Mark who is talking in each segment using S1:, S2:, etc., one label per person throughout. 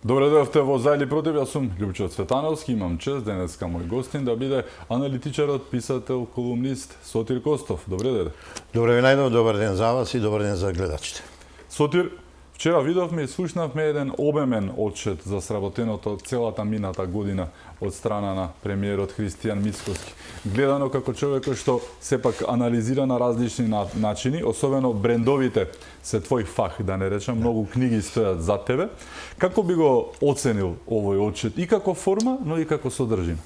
S1: Добре дојавте во За или против, јас сум Љупчо Цветановски, имам чест денеска мој гостин да биде аналитичарот, писател, колумнист Сотир Костов. Добре дојде.
S2: Добре ви најдов, добар ден за вас и добар ден за гледачите.
S1: Сотир, вчера видовме и слушнавме еден обемен отчет за сработеното целата мината година од страна на премиерот Христијан Мицкоски. Гледано како човек кој што сепак анализира на различни начини, особено брендовите се твој фах, да не речам, многу книги стојат за тебе. Како би го оценил овој отчет и како форма, но и како содржина?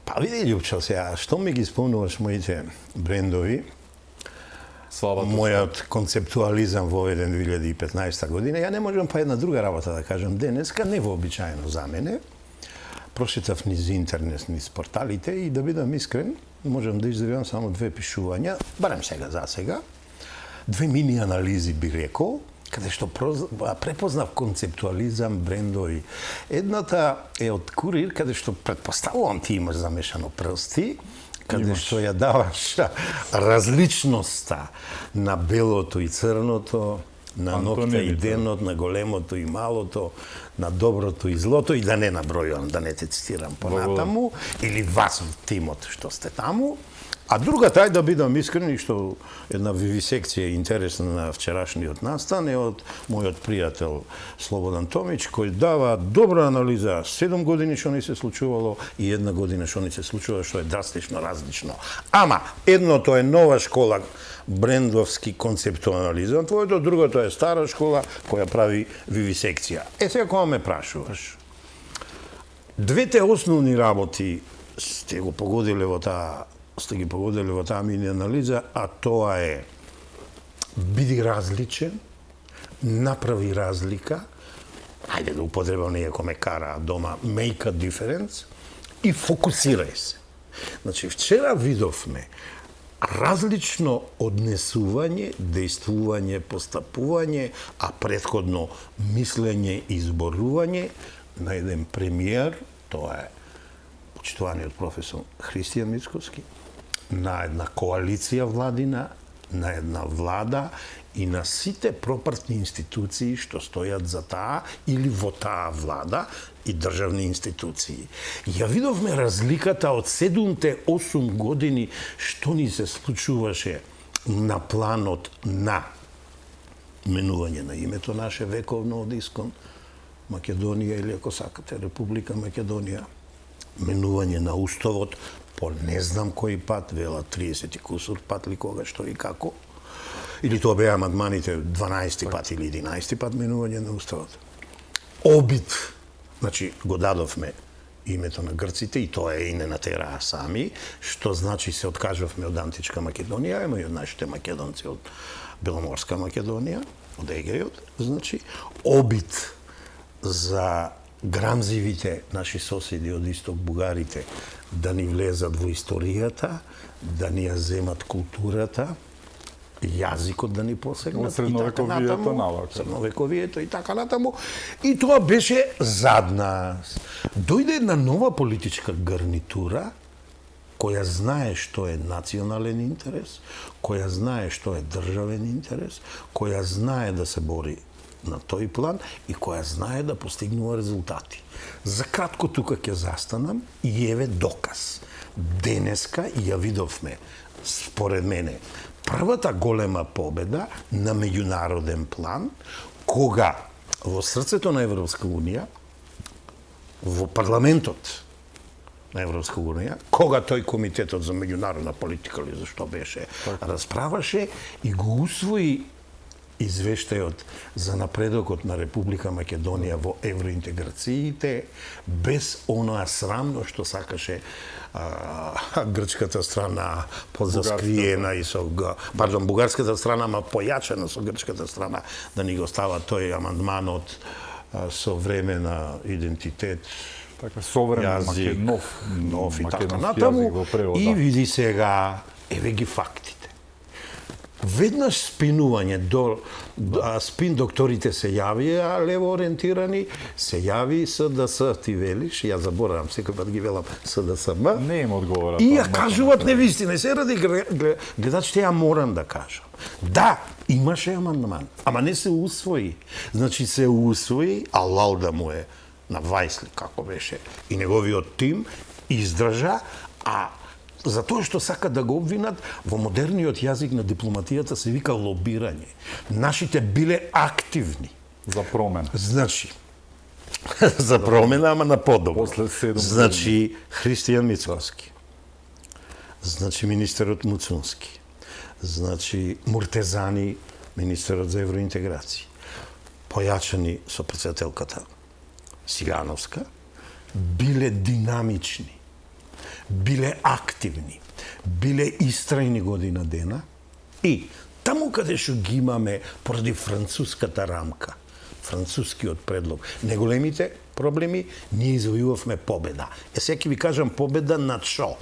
S2: Па види, Љупчо, сега, што ми ги спомнуваш моите брендови, мојот концептуализам воведен 2015 година, ја не можам па една друга работа да кажам денеска, невообичаено за мене. Прошетав низ интернет, низ порталите и да бидам искрен, можам да изјавам само две пишувања, барем сега за сега, две мини анализи би рекол, каде што препознав концептуализам, брендови. Едната е од Курир, каде што предпоставувам ти имаш замешано прсти, каде што ја даваш различноста на белото и црното, на ноќта и денот, на големото и малото, на доброто и злото, и да не набројувам, да не те цитирам понатаму, или вас тимот што сте таму. А другата, ајде да бидам искрен, и што една вивисекција интересна на вчерашниот настан е од мојот пријател Слободан Томич, кој дава добра анализа 7 години што ни се случувало и една година што ни се случува, што е драстично различно. Ама, едното е нова школа, брендовски концептуализам, твоето, другото е стара школа која прави вивисекција. Сега кога ме прашуваш, двете основни работи сте ги погодиле во таа мини анализа, а тоа е биди различен, направи разлика, ајде да употребам некој ме кара дома, make a difference, и фокусирај се. Значи, вчера видовме различно однесување, дејствување, постапување, а претходно мислење и зборување на еден премиер, тоа е почитуваниот професор Христијан Мицкоски, на една коалиција владина, на една влада и на сите пропратни институции што стојат за таа или во таа влада и државни институции. Ја видовме разликата од 7-8 години што ни се случуваше на планот на менување на името наше вековно од искон Македонија, или ако сакате Република Македонија, менување на уставот по не знам кој пат, вела 30 кусур пат ли кога, што и како, или тоа беа амандманите 12 пат или 11 пат менување на уставот. Обид, значи го дадовме името на грците и тоа е и не натераа сами, што значи се откажавме од античка Македонија, ема и од нашите македонци од Беломорска Македонија, од Егејот, значи обид за грамзивите наши соседи од исток, бугарите, да ни влезат во историјата, да ни ја земат културата, јазикот да ни посегнат, средновековието и така натаму. И тоа беше зад нас. Дојде една нова политичка гарнитура, која знае што е национален интерес, која знае што е државен интерес, која знае да се бори на тој план и која знае да постигнува резултати. За кратко тука ќе застанам и еве доказ. Денеска ја видовме, според мене, првата голема победа на меѓународен план, кога во срцето на Европска Унија, во парламентот на Европска Унија, кога тој комитетот за меѓународна политика, или за што беше, расправаше и го усвои извештајот за напредокот на Република Македонија во евроинтеграциите, без оноа срамно што сакаше грчката страна позаскриена и со бугарската страна, ма појачена со грчката страна, да ни го става тој амандманот со време на идентитет,
S1: јазик,
S2: нов и така натаму. И види сега, еве ги фактите. Веднаш спинување спин докторите се јавија лево ориентирани, се јави СДС, ти велиш, ја заборавам, секој пат ги велам СДСМ.
S1: Не им одговора.
S2: И ја кажуваат невистина. И се ради гледачите ја морам да кажам. Да, имаше амандман, ама не се усвои. Значи се усвои, а лауда му е на Вајсли, како беше, и неговиот тим издржа, а за тоа што сакат да го обвинат, во модерниот јазик на дипломатијата се вика лобирање. Нашите биле активни.
S1: За промена.
S2: Значи, за промена, ама на подобро.
S1: После 7
S2: Значи, Христијан Мицкоски. Значи, министерот Муцунски. Значи, Муртезани, министерот за евроинтеграција. Појачани со председателката Силјановска, биле динамични, биле активни, биле истрајни година дена и таму каде што ги имаме поради француската рамка, францускиот предлог, неголемите проблеми, ние извојувавме победа. Сега ви кажам победа над шо?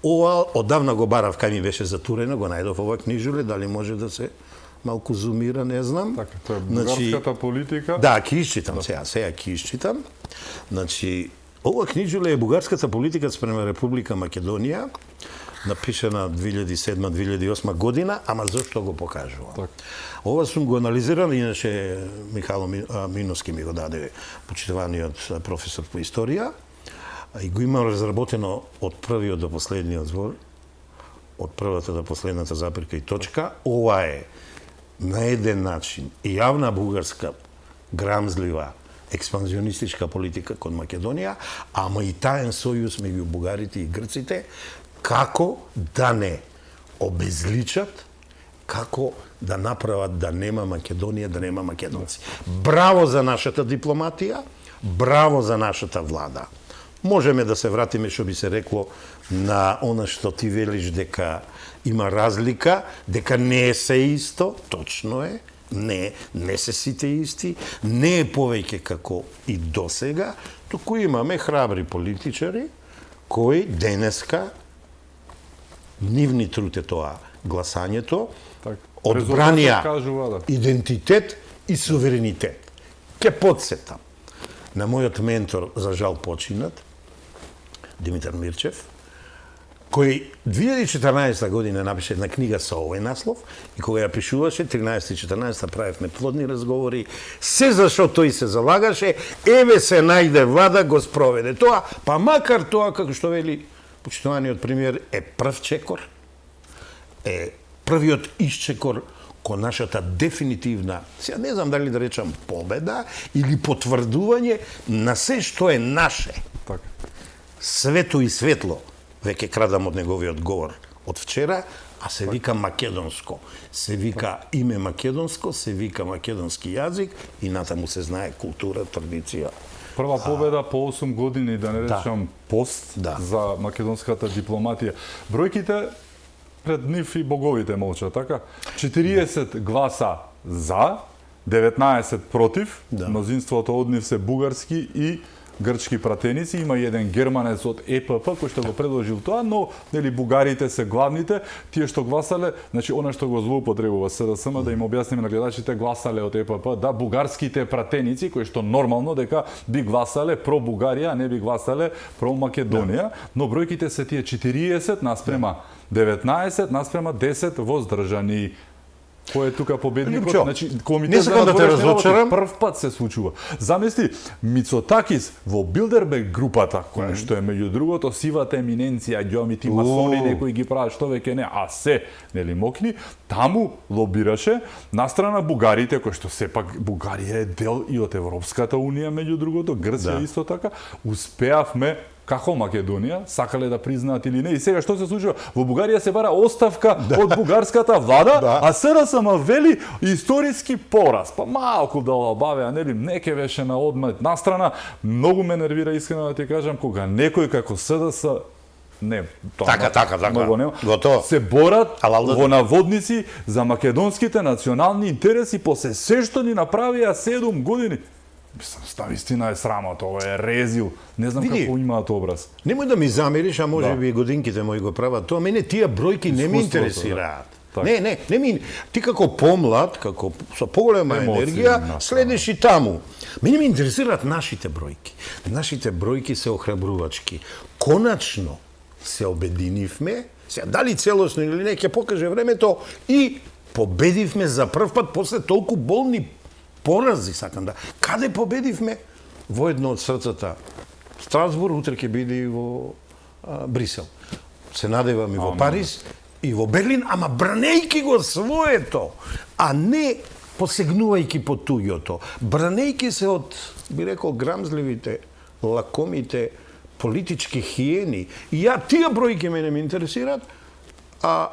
S2: Ова одавна го барав, кај ми беше затурено, го најдов ова книжуле, дали може да се малку зумира, не знам.
S1: Така, тоа е бугарската политика.
S2: Да, ќе исчитам сега ќе исчитам. Значи, ова книжуле е бугарската политика спрема Република Македонија, напишана 2007-2008 година, ама зошто го покажува?
S1: Так.
S2: Ова сум го анализирал, иначе Михајло Миноски ми го даде, почитуваниот професор по историја, и го имам разработено од првиот до последниот збор, од првата до последната запирка и точка. Ова е на еден начин и јавна бугарска грамзлива експанзионистичка политика кон Македонија, ама и таен сојуз меѓу бугарите и грците, како да не обезличат, како да направат да нема Македонија, да нема македонци. Браво за нашата дипломатија, браво за нашата влада. Можеме да се вратиме, што би се рекло, на она што ти велиш дека има разлика, дека не е се исто, точно е, не се сите исти, не е повеќе како и досега, туку имаме храбри политичари кои денеска нивни труд е тоа гласањето,
S1: Так.
S2: одбранија
S1: Резултатот кажува, да.
S2: идентитет и суверенитет. Ке подсетам на мојот ментор, за жал починат, Димитар Мирчев, кој 2014 година напише една книга со овој наслов и кога ја пишуваше 13-14 правевме плодни разговори, се зашо тој се залагаше, еве се најде влада, го спроведе тоа, па макар тоа, како што вели почитуваниот премиер, е прв чекор, е првиот исчекор кон нашата дефинитивна, сега не знам дали да речам победа или потврдување на се што е наше.
S1: Така.
S2: Свето и светло, веќе крадам од неговиот говор од вчера, а се вика македонско. Се вика име македонско, се вика македонски јазик и натаму се знае култура, традиција.
S1: Прва победа по 8 години, да не речам пост,
S2: Да.
S1: за македонската дипломатија. Бројките пред нив и боговите молчат, така? 40 гласа за, 19 против,
S2: Да.
S1: мнозинството од нив се бугарски и грчки пратеници, има и еден германец од ЕПП кој што го предложил тоа, но нели бугарите се главните, тие што гласале, значи она што го злоупотребува СДСМ, да им објасниме на гледачите, гласале од ЕПП, да бугарските пратеници кои што нормално дека би гласале про Бугарија, а не би гласале про Македонија, но бројките се тие 40 наспрема 19 наспрема 10 воздржани. Кој е тука победникот?
S2: Лјупчо,
S1: Значи,
S2: не
S1: комитет
S2: сакам да те разочарам.
S1: прв пат се случува. Замисли, Мицотакис во Билдерберг групата, која што е меѓу другото сивата еминенција, ѓомити масони, некои ги прават што веќе не, а се, нели мокни, таму лобираше на страна бугарите, кои што сепак Бугарија е дел и од Европската унија, меѓу другото, Грција исто така, успеавме како Македонија, сакале да признаат или не. И сега што се случува? Во Бугарија се бара оставка од бугарската влада, а СДСМ вели историски пораз. Па малку да обавеа, нели, не ке беше на одмет настрана. Многу ме нервира, искрено да ти кажам, кога некој како СДС не, тоа
S2: Така.
S1: многу нема,
S2: Готово.
S1: се борат
S2: Алал,
S1: во наводници за македонските национални интереси после се што ни направија 7 години. Мислам, ставистина е срамот, ова е резил. Не знам
S2: Види.
S1: како имаат образ.
S2: Немој да ми замериш, а може
S1: Да.
S2: би годинките мои го прават тоа. Мене тие бројки не ми
S1: Искуството,
S2: интересираат.
S1: да. Так.
S2: Не ми. Ти како помлад, како со поголема
S1: Емоции,
S2: енергија,
S1: настрана.
S2: следиш и таму. Мене ми интересираат нашите бројки. Нашите бројки се охрабрувачки. Коначно се обединивме, сега дали целосно или не, ќе покаже времето и Победивме за прв пат после толку болни порази, сакам да. Каде победивме? Во едно од срцата. Страсбур, утре ќе биде и во Брисел. Се надевам и во Париз, и во Берлин, ама бранејки го своето, а не посегнувајки по туѓото. Бранејки се од, би рекол, грамзливите, лакомите, политички хиени. И тие бројки мене ме интересираат, а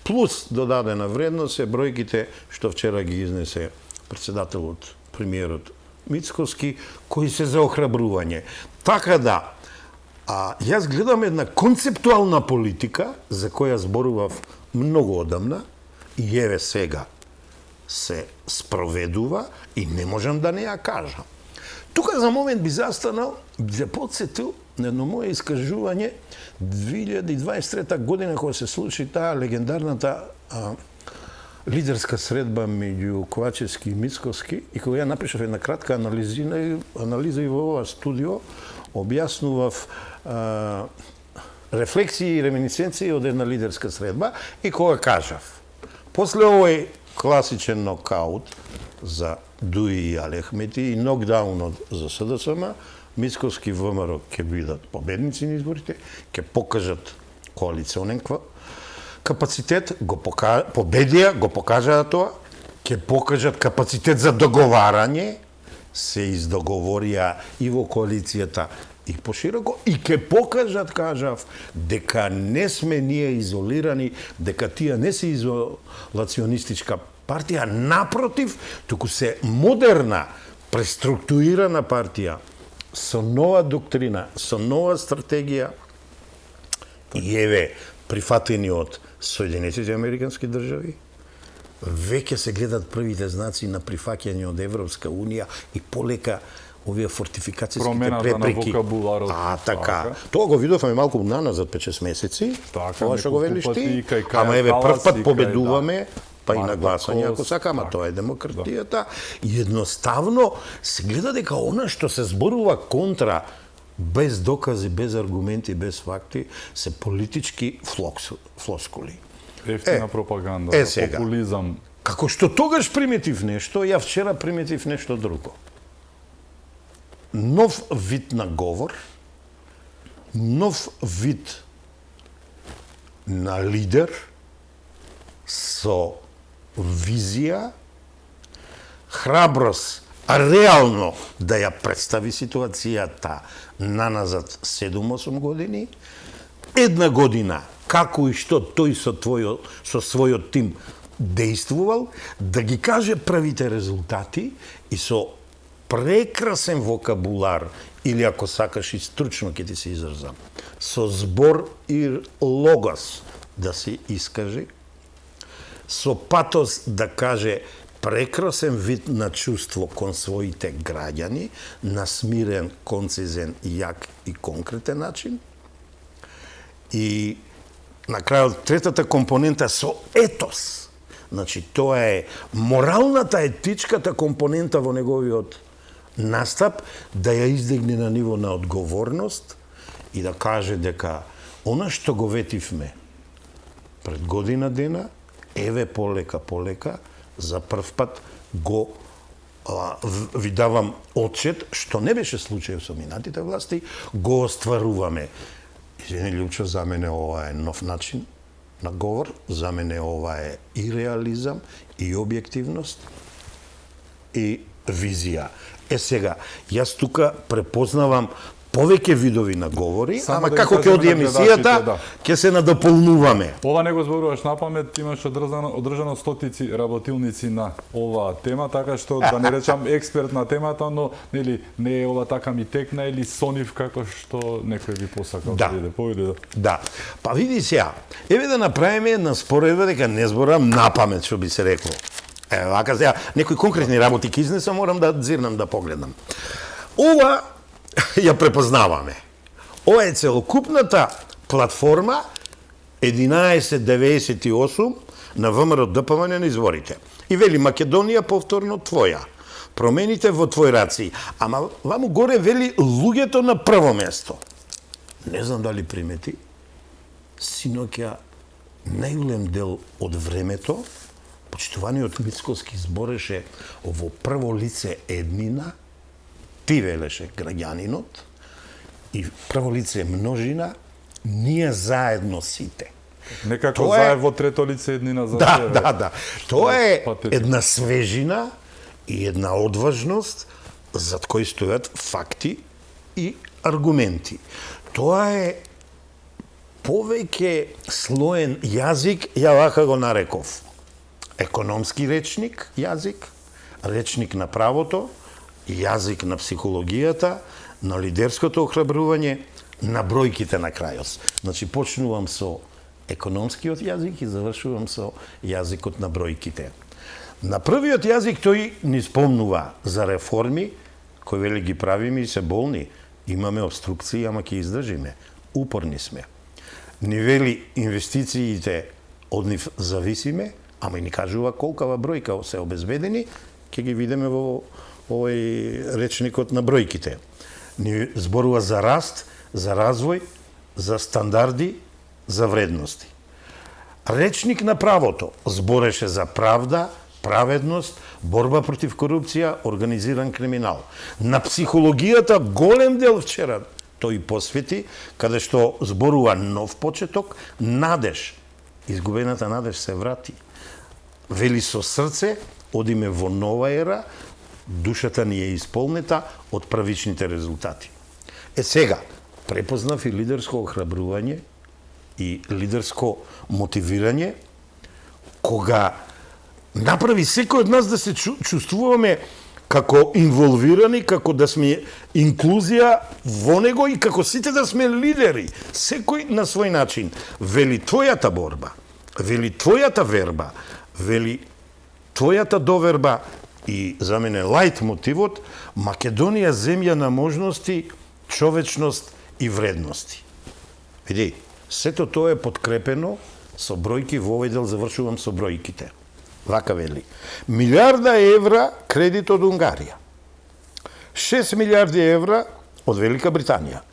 S2: плюс додадена вредност е бројките што вчера ги изнесе председателот, премиерот Мицкоски, кои се за охрабрување. Така да, јас гледам една концептуална политика, за која зборував многу одамна, и еве сега се спроведува и не можам да не ја кажам. Тука за момент би застанал, би се подсетил на едно моје искажување 2023 година кога се случи таа легендарната лидерска средба меѓу Ковачевски и Мицкоски, и кога ја напишав една кратка анализа и во ова студио, објаснував рефлексии и реминисценции од една лидерска средба, и кога кажав, после овој класичен нокаут за Дуи и Алехмети и нокдаунот за СДСМ, Мицкоски и ВМРО ќе бидат победници на изборите, ќе покажат коалиционен капацитет, победија, го покажаа тоа, ќе покажат капацитет за договарање, се издоговорија и во коалицијата и пошироко, и ќе покажат, кажав, дека не сме ние изолирани, дека тие не се изолационистичка партија, напротив, туку се модерна, преструктурирана партија, со нова доктрина, со нова стратегија, и еве, прифатени од Соединетите американски држави, веќе се гледат првите знаци на прифаќање од Европска Унија и полека овие фортификацијските препреки.
S1: На вокабуларот.
S2: Така. Тоа го видовме малку наназад 5-6 месеци. Тоа што го велиш ти. Ама еве прв пат победуваме, па и на гласање, ако сакаме, тоа е демократијата. Едноставно се гледа дека она што се зборува контра, без докази, без аргументи, без факти, се политички флоскули.
S1: Ефтина пропаганда, популизам.
S2: Како што тогаш приметив нешто, ја вчера приметив нешто друго. Нов вид на говор, нов вид на лидер со визија, храброст, реално да ја представи ситуацијата наназад 7-8 години, една година како и што тој со својот тим действувал, да ги каже правите резултати и со прекрасен вокабулар, или ако сакаш и стручно ќе ти се изразам, со збор и логос да се искаже, со патос да каже прекрасен вид на чувство кон своите граѓани, на смирен, концизен, јак и конкретен начин. И на крајот третата компонента со етос. Значи, тоа е моралната, етичката компонента во неговиот настап, да ја издигне на ниво на одговорност и да каже дека она што го ветивме пред година дена, еве полека, за прв пат го ви давам отчет, што не беше случај со минатите власти, го остваруваме. Извини, Лјупчо, за мене ова е нов начин на говор, за мене ова е и реализам, и објективност, и визија. Сега, јас тука препознавам повеќе видови на говори, ама како ќе оди емисијата, ќе се надополнуваме.
S1: Ова не го зборуваш на памет, имаш одржано стотици работилници на оваа тема, така што да не речам експерт на темата, но нели не е ова така ми текна или сонив како што некој би посакал да биде. Повеќе
S2: да. Па види сега, еве да направиме една споредба дека не зборам на памет, што би се рекло. Вака сега, некои конкретни работи ки изнесам, морам да зирнам да погледам. Ова ја препознаваме. Ова е целокупната платформа 1198 на ВМРО ДПМН на изворите. И вели Македонија повторно твоја. Промените во твој раци. Ама ваму горе вели луѓето на прво место. Не знам дали примети, синоќа најголем дел од времето почитуваниот Мицкоски збореше во прво лице еднина, ти велеше граѓанинот, и прво лице множина, ние заедно сите.
S1: Некако
S2: Тоа е-
S1: заев во трето лице еднина за
S2: Да,
S1: себе.
S2: да. Тоа е
S1: Патетично.
S2: една свежина и една одважност зад кои стојат факти и аргументи. Тоа е повеќе слоен јазик, ја вака го нареков. Економски речник, јазик, речник на правото, јазик на психологијата, на лидерското охрабрување, на бројките на крајот. Значи, почнувам со економскиот јазик и завршувам со јазикот на бројките. На првиот јазик тој ни спомнува за реформи, кои вели ги правиме и се болни. Имаме обструкции, ама ќе издржиме. Упорни сме. Ни вели инвестициите од нив зависиме, ама и ни кажува колкава бројка се обезбедени, ќе ги видиме во овој речникот на бројките. Ни зборува за раст, за развој, за стандарди, за вредности. Речник на правото збореше за правда, праведност, борба против корупција, организиран криминал. На психологијата голем дел вчера тој посвети, каде што зборува нов почеток, надеж. Изгубената надеж се врати. Вели со срце, одиме во нова ера, душата ни е исполнета од правичните резултати. Сега, препознав и лидерско охрабрување и лидерско мотивирање, кога направи секој од нас да се чувствуваме како инволвирани, како да сме инклузија во него и како сите да сме лидери, секој на свој начин. Вели твојата борба, вели твојата верба, вели твојата доверба и за мене лајт мотивот Македонија земја на можности, човечност и вредности. Види, сето тоа е подкрепено со бројки, во овој дел завршувам со бројките. Вака вели. 1 милиарда евра кредит од Унгарија. 6 милиарди евра од Велика Британија.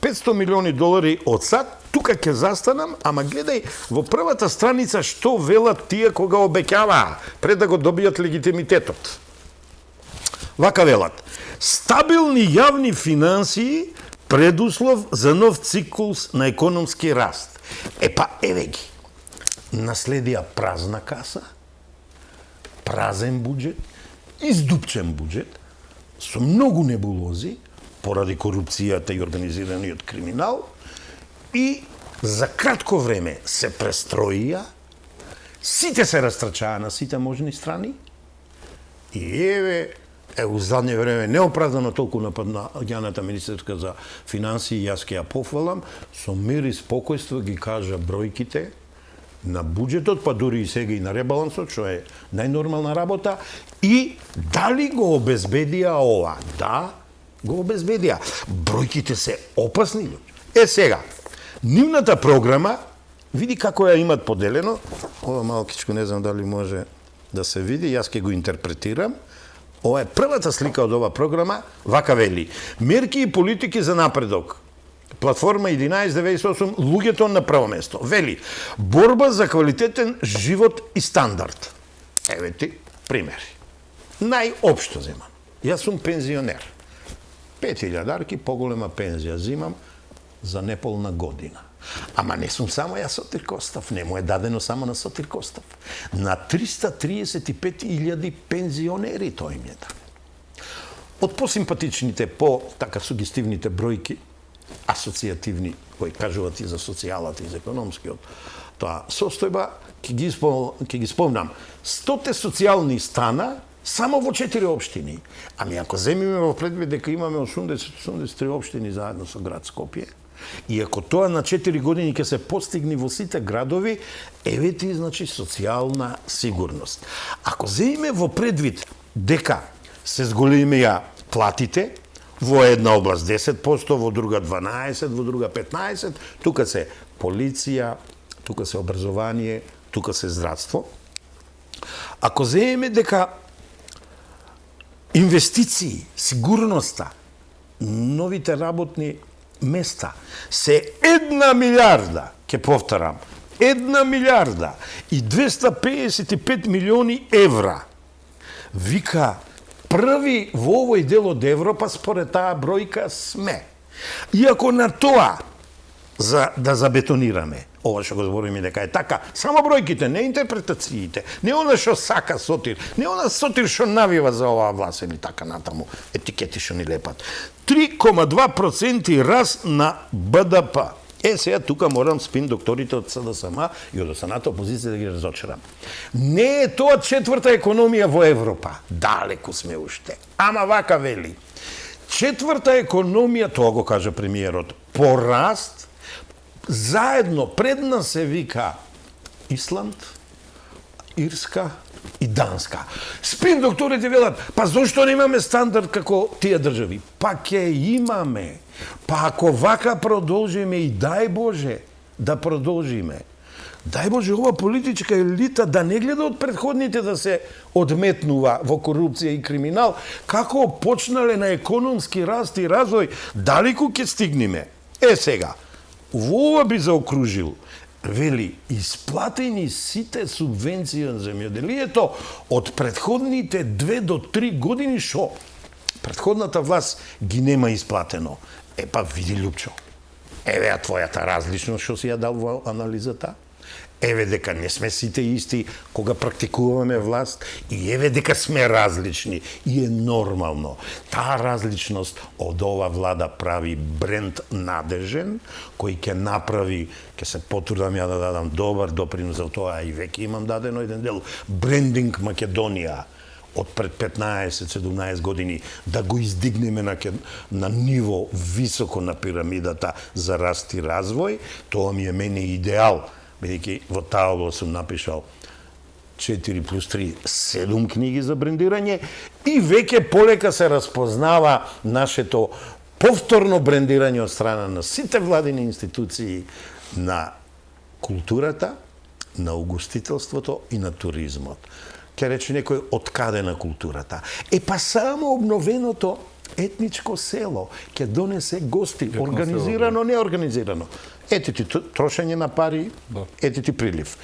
S2: 500 милиони долари од САД. Тука ќе застанам, ама гледај во првата страница што велат тие кога обеќаваа пред да го добијат легитимитетот. Вака велат. Стабилни јавни финансии предуслов за нов циклус на економски раст. Еве ги. Наследија празна каса, празен буџет, издупчен буџет, со многу небулози, поради корупцијата и организираниот криминал, и за кратко време се престроија, сите се растрчаа на сите можни страни, и у задње време неоправдано толку напад на ѓаната министерка за финансии, јас ќе ја пофалам, со мир и спокојство ги кажа бројките на буџетот, па дури и сега и на ребалансот, што е најнормална работа, и дали го обезбедија ова? Да, го обезбедија. Бројките се опасни. Сега, нивната програма, види како ја имат поделено, ова малкичко не знам дали може да се види, јас ќе го интерпретирам. Ова е првата слика од ова програма, вака вели. Мерки и политики за напредок. Платформа 1198, луѓето на прво место. Вели, борба за квалитетен живот и стандард. Еве ти примери. Најопшто земам. Јас сум пензионер. 5000 поголема пензија зимам за неполна година. Ама не сум само јас Сотир Костов, не му е дадено само на Сотир Костов. На 335.000 пензионери тој им е дадено. Од посимпатичните, така сугестивните бројки, асоцијативни, кои кажуваат и за социјалата и за економскиот, тоа состојба, ќе ги спомнам, 100 социјални стана само во 4 општини. Ами ако земиме во предвид дека имаме 83 општини заедно со град Скопје, и ако тоа на 4 години ќе се постигне во сите градови, еве ти значи социјална сигурност. Ако земиме во предвид дека се зголемија платите, во една област 10%, во друга 12%, во друга 15%, тука се полиција, тука се образование, тука се здравство. Ако земеме дека инвестиции, сигурноста, новите работни места се 1 милиарда, ќе повторам, 1 милиарда и 255 милиони евра. Вика, први во овој дел од Европа според таа бројка сме. Иако на тоа за да забетонираме, ова што го збориме дека е така, само бројките, не интерпретациите, не она што сака Сотир, не она Сотир што навива за оваа власт или така натаму, етикети што ни лепат. 3,2% раст на БДП. Сега тука морам спин докторите од СДСМ и од останата опозиција да ги разочарам. Не е тоа четврта економија во Европа. Далеку сме уште. Ама вака вели. Четврта економија, тоа го кажа премиерот, по раст, заедно пред нас се вика Исланд, Ирска и Данска. Спин докторите велат, па зошто немаме стандард како тие држави? Па ќе имаме. Па ако вака продолжиме и дај Боже да продолжиме, дај Боже ова политичка елита да не гледа од претходните да се одметнува во корупција и криминал, како почнале на економски раст и развој, далеку ќе стигнеме. Сега, во ова би заокружил, вели, исплатени сите субвенции на земјоделието од претходните 2 до 3 години, што претходната власт ги нема исплатено. Па види, Лупчо, еве ја твојата различност што си ја дал во анализата, еве дека не сме сите исти кога практикуваме власт и еве дека сме различни и е нормално. Таа различност од ова влада прави бренд надежен, кој ќе направи, ќе се потрудам ја да дадам добар допринос за тоа и веќе имам дадено еден дел, брендинг Македонија од пред 15-17 години, да го издигнеме на ниво високо на пирамидата за раст и развој, тоа ми е мене идеал, бидејќи во таа област сум напишал 4+3, 7 книги за брендирање и веќе полека се распознава нашето повторно брендирање од страна на сите владини институции на културата, на угостителството и на туризмот. Ке рече некој од каде на културата. Па само обновеното етничко село ќе донесе гости, организирано, неорганизирано. Ете ти трошење на пари, ете ти прилив.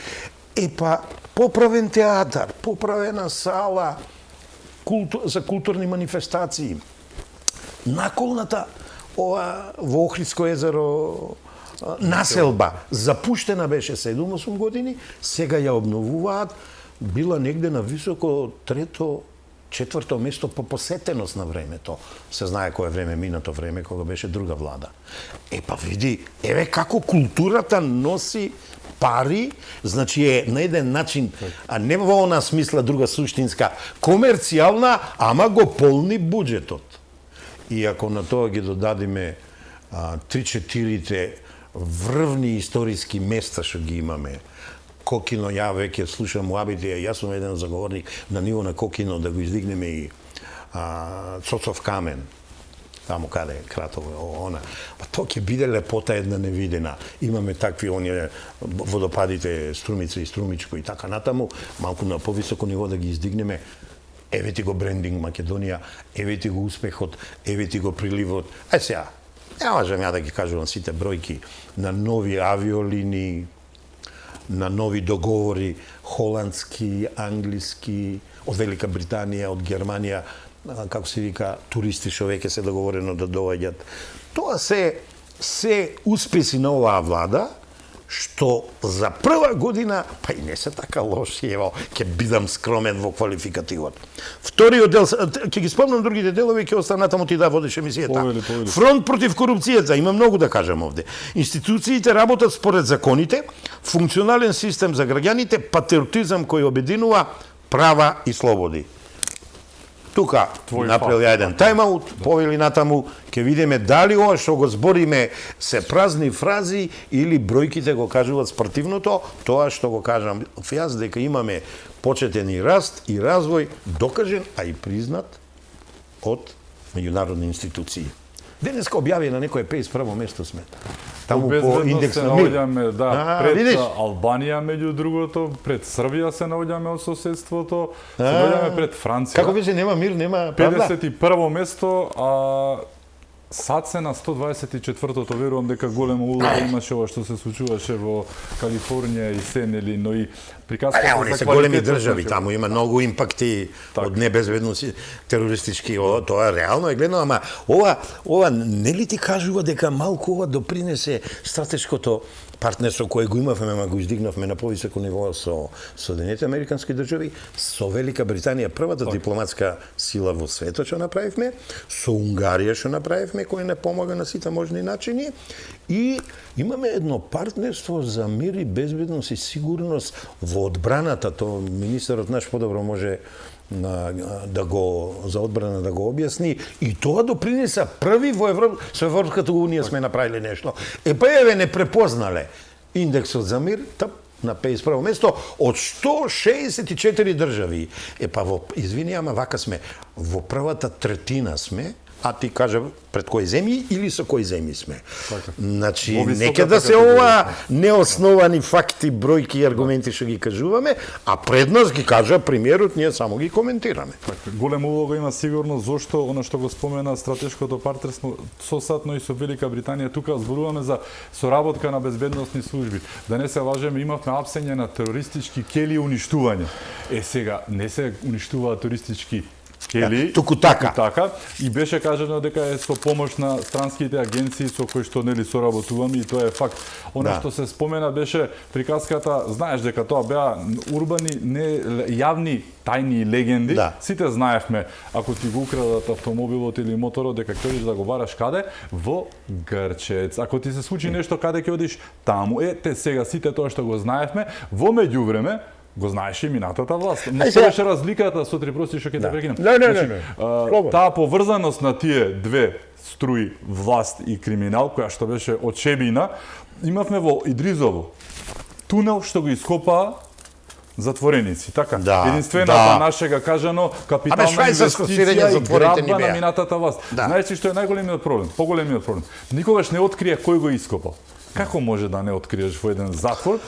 S2: Па поправен театар, поправена сала за културни манифестации. Наколната во Охридско езеро населба, запуштена беше 7-8 години, сега ја обновуваат, била негде на високо 3-4 место по посетеност на времето. Се знае кое време, минато време, кога беше друга влада. Па види, еве како културата носи пари, значи е на еден начин, а не во она смисла друга суштинска, комерцијална, ама го полни буџетот. И ако на тоа ги додадиме 3-4 врвни историски места што ги имаме, Кокино, ја веќе слушам муабите, јас сум еден заговорник на ниво на Кокино, да го издигнеме и Цоцов камен, таму каде е Кратово, она. Па тоа ќе биде лепота една невидена. Имаме такви оние водопадите Струмица и Струмичко и така натаму, малку на повисоко ниво да ги издигнеме. Еве ти го брендинг Македонија, еве ти го успехот, еве ти го приливот. Сега, не можам ја да ги кажувам сите бројки на нови авиолинии, на нови договори, холандски, англиски, од Велика Британија, од Германија, како се вика, туристи што веќе се договорено да доаѓат. Тоа се успеси на оваа влада, што за прва година, па и не се така лоши, ево, ќе бидам скромен во квалификативот. Вториот дел, ќе ги спомнам другите делови, ќе останам таму ти да водиш емисијата.
S1: Повели.
S2: Фронт против корупцијата, има многу да кажам овде. Институциите работат според законите, функционален систем за граѓаните, патриотизам кој обединува права и слободи. Тука направил ја еден тайм-аут, повели натаму, ќе видиме дали ова што го збориме се празни фрази или бројките го кажуваат спортивното, тоа што го кажам јас дека имаме почетен и раст и развој докажен, а и признат од меѓународни институции. Денеска објави на некое 51 место сме. Таму по индекс на мир.
S1: Наоѓаме, пред Албанија меѓу другото, пред Србија се наоѓаме од соседството, се наоѓаме пред Франција.
S2: Како беше, нема мир, нема правда?
S1: 51 место, а Сад се на 124-тото, верувам дека голема улога имаше ова што се случуваше во Калифорнија и Сен или, но и приказката
S2: Они
S1: за
S2: се големи
S1: квалитетот,
S2: држави,
S1: значи,
S2: таму има многу импакти од небезбедност, терористички, тоа реално е гледано, ама ова нели ти кажува дека малку ова допринесе стратешкото партнерство кое го имавме, ама го издигнавме на повисоко ниво со Соединетите Американски држави, со Велика Британија, првата дипломатска сила во светот што направивме, со Унгарија што направивме, кој не помага на сите можни начини, и имаме едно партнерство за мир и безбедност и сигурност во одбраната. Тоа министерот наш подобро може за одбрана да го објасни, и тоа допринеса први во со Европската унија сме направиле нешто. Еве не препознале индексот за мир, на 51 место од 164 држави. Извини, ама вака сме, во првата третина сме, а ти кажа пред кои земји или со кои земји сме. Значи, нека да се ова неосновани факти, бројки и аргументи што ги кажуваме, а пред нас ги кажа премиерот, ние само ги коментираме.
S1: Голема улога има сигурно зошто она што го спомена стратешкото партнерство со САД, но и со Велика Британија. Тука зборуваме за соработка на безбедносни служби. Да не се лажеме, имавме апсење на терористички кели и уништување. Сега не се уништуваат терористички кели,
S2: туку така.
S1: И беше кажано дека е со помош на странските агенции со кои што нели соработуваме, и тоа е факт. Она што се спомена беше приказката, знаеш дека тоа беа урбани, не јавни тајни легенди. Сите знаевме, ако ти го украдат автомобилот или моторот, дека ќе одиш да го бараш каде? Во Грчец. Ако ти се случи нешто, каде ќе одиш? Таму. Сега сите тоа што го знаевме, во меѓувреме го знаеше и минатата власт. Но што беше разликата, сотри прости што ќе те прекинам. Таа поврзаност на тие две струи, власт и криминал, која што беше очебина, имавме во Идризово тунел што го ископаа затвореници, така? Единствената нашега кажано капитална инвестиција и грабба на минатата власт. Знаеш што е најголемиот проблем? Поголемиот проблем. Никогаш не открија кој го ископал. Како може да не откриеш во еден затвор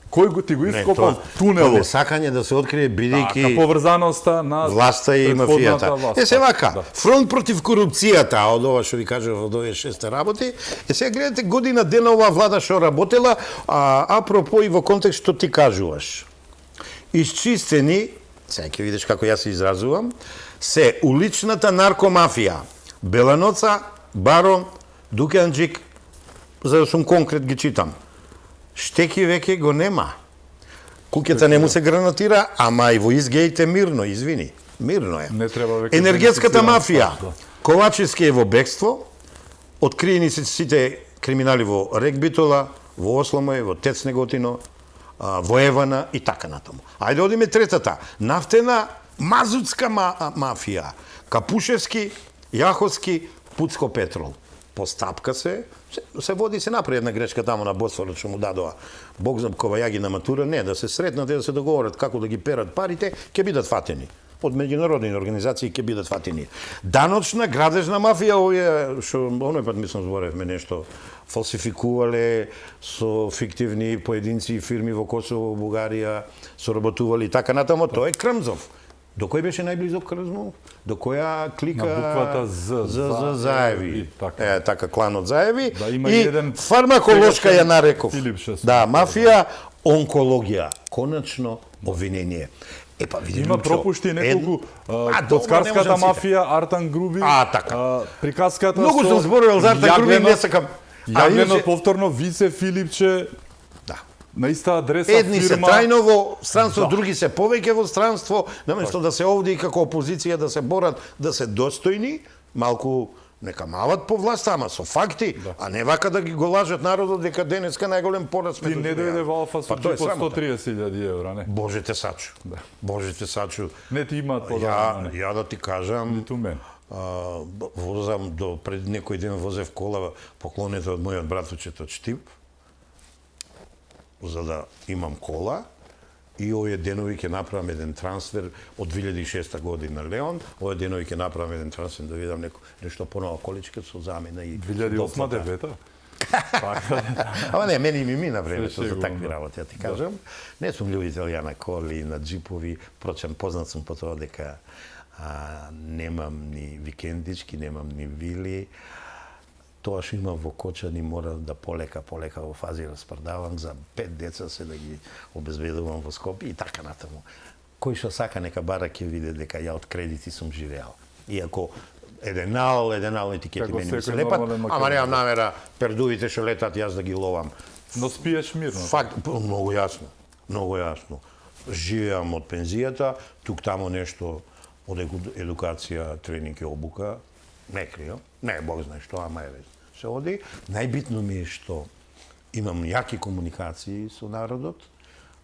S1: кој го ти го ископал тунелот?
S2: Сакање да се открие бидејќи
S1: поврзаноста на
S2: власта и мафијата. Се вака, фронт против корупцијата, од ова што ви кажав од овие 6 работи, сега гледате година дена оваа влада што работела, апропо и во контекст што ти кажуваш. Исчистени, сега ќе видиш како јас се изразувам, се уличната наркомафија, Беланоца, Барон, Дуканџик, за да сум конкрет ги читам. Штеки веќе го нема. Куќата не му се гранатира, ама и во изгеите мирно, извини. Мирно е. Енергетската мафија. Ковачевски е во бегство, откриени се сите криминали во Рекбитола, во Осломој, во Тец Неготино, во Евана и така натаму. Ајде одиме третата. Нафтена мазутска мафија. Капушевски, Јаховски, Пуцко Петрол. Постапка се води, се направи една грешка таму на Босфорот што му дадоа Бог знам ковајаги на матура, не, да се сретнат и да се договорат како да ги перат парите, ќе бидат фатени. Од меѓународни организации ќе бидат фатени. Даночна, градежна мафија, овие што оној пат мислам зборевме нешто, фалсификувале со фиктивни поединци и фирми во Косово, Бугарија, соработували и така натаму, тоа е Крмзов. До кој беше најблизок Крмзов? До која клика?
S1: На буквата З.
S2: Заеви. Така, кланот Заеви.
S1: И
S2: фармаколошка ја нареков. Мафија, онкологија. Конечно, обвинение.
S1: Има пропушти неколку, коцкарската мафија, Артан Груби, приказката
S2: многу сум зборувал за Артан Груби, не сакам.
S1: Јаглено повторно Вице Филипче, на иста адреса
S2: едни се трајно во странство, други се повеќе во странство, наместо да се овде и како опозиција да се борат, да се достојни, малку нека малат по власта, ама со факти, а не вака да ги го лажат народот дека денеска најголем пораз сме.
S1: Ти не дојде во Алфа со джип од 130.000 евра, не?
S2: Боже те сачу. Боже те сачу.
S1: Не ти имаат подобно.
S2: Ја да ти кажам,
S1: ниту мен.
S2: Возам до пред некој ден возев кола поклонета од мојот братовчето Чтип, за да имам кола, и овие денови ќе направам еден трансфер од 2006 година Леон, овие денови ќе направам еден трансфер да видам нешто понова количка со замена и
S1: 2008-2009.
S2: Ама не, мене ми мина времето за такви работи, ја ти кажам. Не сум љубител ја на коли, на джипови, впрочем познат сум по тоа дека немам ни викендички, немам ни вили. тоа што има во Кочани мора да полека во фази распродавам, за 5 деца се да ги обезбедувам во Скопје и така натаму. Кој што сака нека бара ќе види дека ја од кредити сум живеал. Иако еден етикети
S1: Како
S2: мене ми се
S1: секој
S2: лепат,
S1: нормален
S2: ама немам намера пердувите што летат јас да ги ловам.
S1: Но спиеш мирно.
S2: Факт, многу јасно. Многу јасно. Живеам од пензијата, тук тамо нешто од едукација, тренинг и обука, не крио, не бог знае што, ама еве се оди. Најбитно ми е што имам јаки комуникации со народот,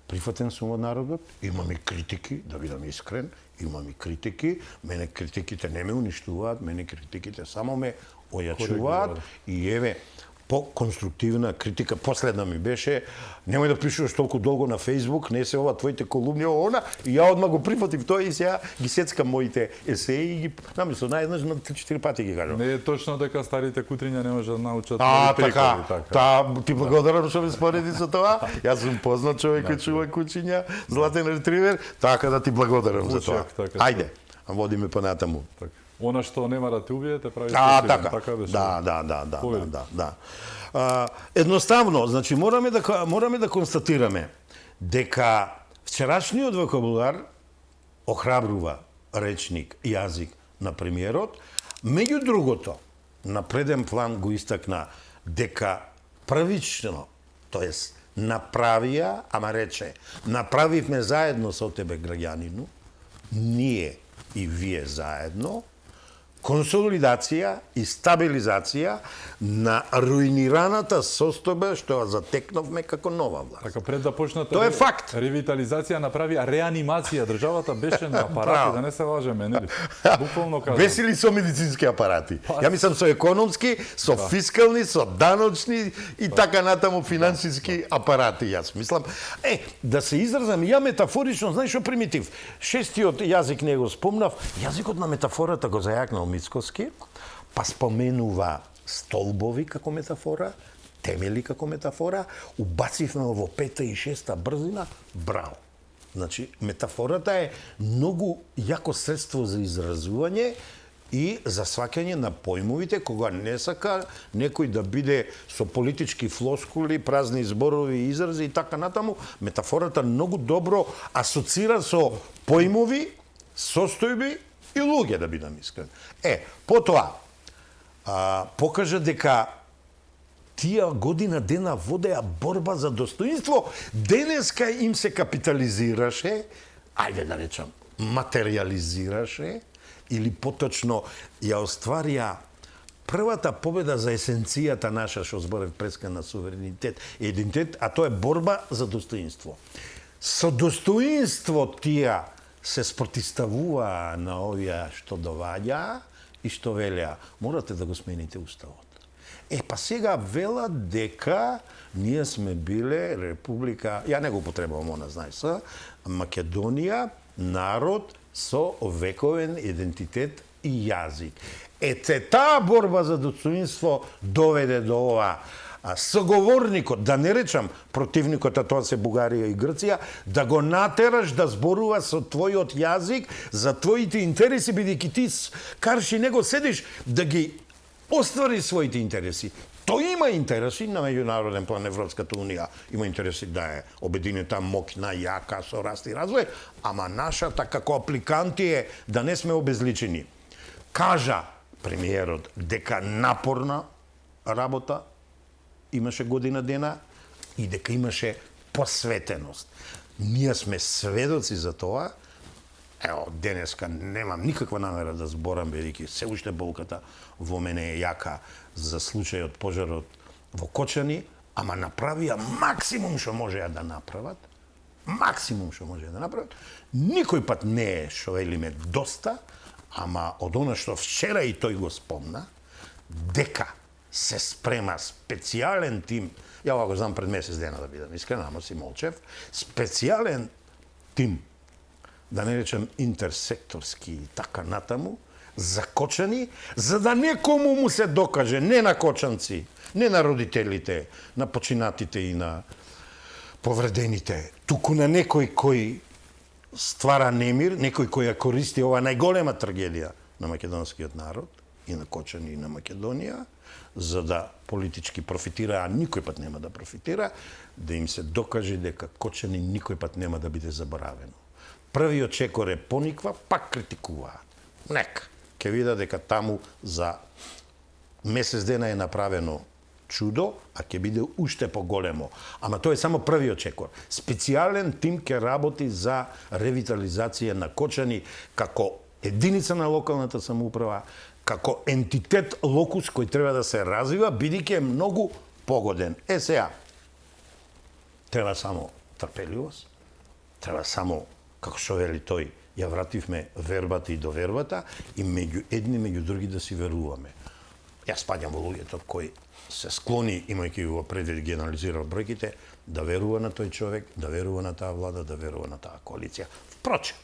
S2: прифатен сум од народот, имам и критики, да бидам искрен, имам и критики, мене критиките не ме уништуваат, мене критиките само ме ојачуваат и еве по-конструктивна критика, последна ми беше, немој да пишуваш толку долго на Facebook, не се ова твоите колумни, она, и ја одма го прифатив тоа и сега ги сецкам моите есеи и ги намисло наједнаш на 3-4 пати ги кажам.
S1: Не е точно дека старите кутриња не може да научат
S2: Така, ти благодарам што ме спореди со тоа. Јас сум познат човек кој чува кучиња, златен ретривер, така да ти благодарам за тоа. Ајде, водиме понатаму.
S1: Она што нема да те убие, те прави
S2: така.
S1: Така беше.
S2: Да. Едноставно, значи мораме да констатираме дека вчерашниот вокабулар охрабрува речник, јазик на премиерот. Меѓу другото, на преден план го истакна дека првично, тоест направија, ама рече, направивме заедно со тебе граѓанину, ние и вие заедно, консолидација и стабилизација на руинираната состојба што ја затекновме како нова власт.
S1: Така пред да почнат
S2: Тоа е факт.
S1: Ревитализација направи реанимација. Државата беше на апарати, да не се лажеме, нели? Буквално кажам.
S2: Весели со медицински апарати. Ја мислам со економски, со фискални, со даночни и така натаму финансиски апарати. Јас мислам, да се изразам ја метафорично, знаеш што примитив. Шестиот јазик не го спомнав, јазикот на метафората го зајакнал Мицкоски, па споменува столбови како метафора, темели како метафора, убацивме во 5-та и 6-та брзина, браво. Значи, метафората е многу јако средство за изразување и за сваќање на појмовите, кога не сака некој да биде со политички флоскули, празни зборови и изрази и така натаму, метафората многу добро асоцира со појмови, состојби и луѓе, да бидам искрен. Потоа, покажа дека тие година дена водеа борба за достоинство, денеска им се капитализираше, ајде да речам, материализираше, или поточно ја остварија првата победа за есенцијата наша, што зборев преска на суверенитет и идентитет, а тоа е борба за достоинство. Со достоинство тие се спротиставува на овие што доваѓа и што велеа, морате да го смените уставот. Па сега велат дека ние сме биле република, ја не го употребувам она, знаеш, Македонија, народ со вековен идентитет и јазик. Таа борба за достоинство доведе до ова соговорникот, да не речам противникот, а тоа се Бугарија и Грција, да го натераш да зборува со твојот јазик за твоите интереси, бидејќи ти карши него седиш да ги оствари своите интереси. Тој има интереси на меѓународен план, Европската унија има интереси да е обединета, моќна, јака, со раст и развој, ама нашата како апликанти е да не сме обезличени. Кажа премиерот дека напорна работа имаше година дена и дека имаше посветеност. Ние сме сведоци за тоа. Денеска немам никаква намера да зборам, бидејќи се уште болката во мене е јака за случајот пожарот во Кочани, ама направија максимум што можеа да направат. Никој пат не е, што велиме, доста, ама од она што вчера и тој го спомна, дека се спрема специјален тим, ја ова го знам пред месец дена да бидам искрен, ама си молчев, специјален тим, да не речем интерсекторски и така натаму, за Кочани, за да некому му се докаже, не на кочанци, не на родителите, на починатите и на повредените, туку на некој кој ствара немир, некој кој ја користи ова најголема трагедија на македонскиот народ, и на Кочани, и на Македонија, за да политички профитира, а никој пат нема да профитира, да им се докаже дека Кочани никој пат нема да биде заборавено. Првиот чекор е пониква, пак критикуваат. Нека, ќе видат дека таму за месец дена е направено чудо, а ќе биде уште поголемо. Ама тоа е само првиот чекор. Специјален тим ќе работи за ревитализација на Кочани како единица на локалната самоуправа, како ентитет локус кој треба да се развива, бидејќи е многу погоден. Сега, треба само трпеливост, треба само, како што вели тој, ја вративме вербата и довербата и меѓу едни, меѓу други да си веруваме. Јас спаѓам во луѓето кои се склони, имајќи го предвид генерализирал бројките, да верува на тој човек, да верува на таа влада, да верува на таа коалиција. Впрочем,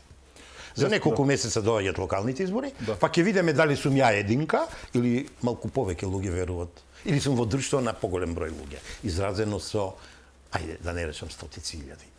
S2: за неколку месеца доаѓаат локалните избори, па ќе видиме дали сум ја единка или малку повеќе луѓе веруваат, или сум во друштво на поголем број луѓе, изразено со, ајде да не речам стотици илјади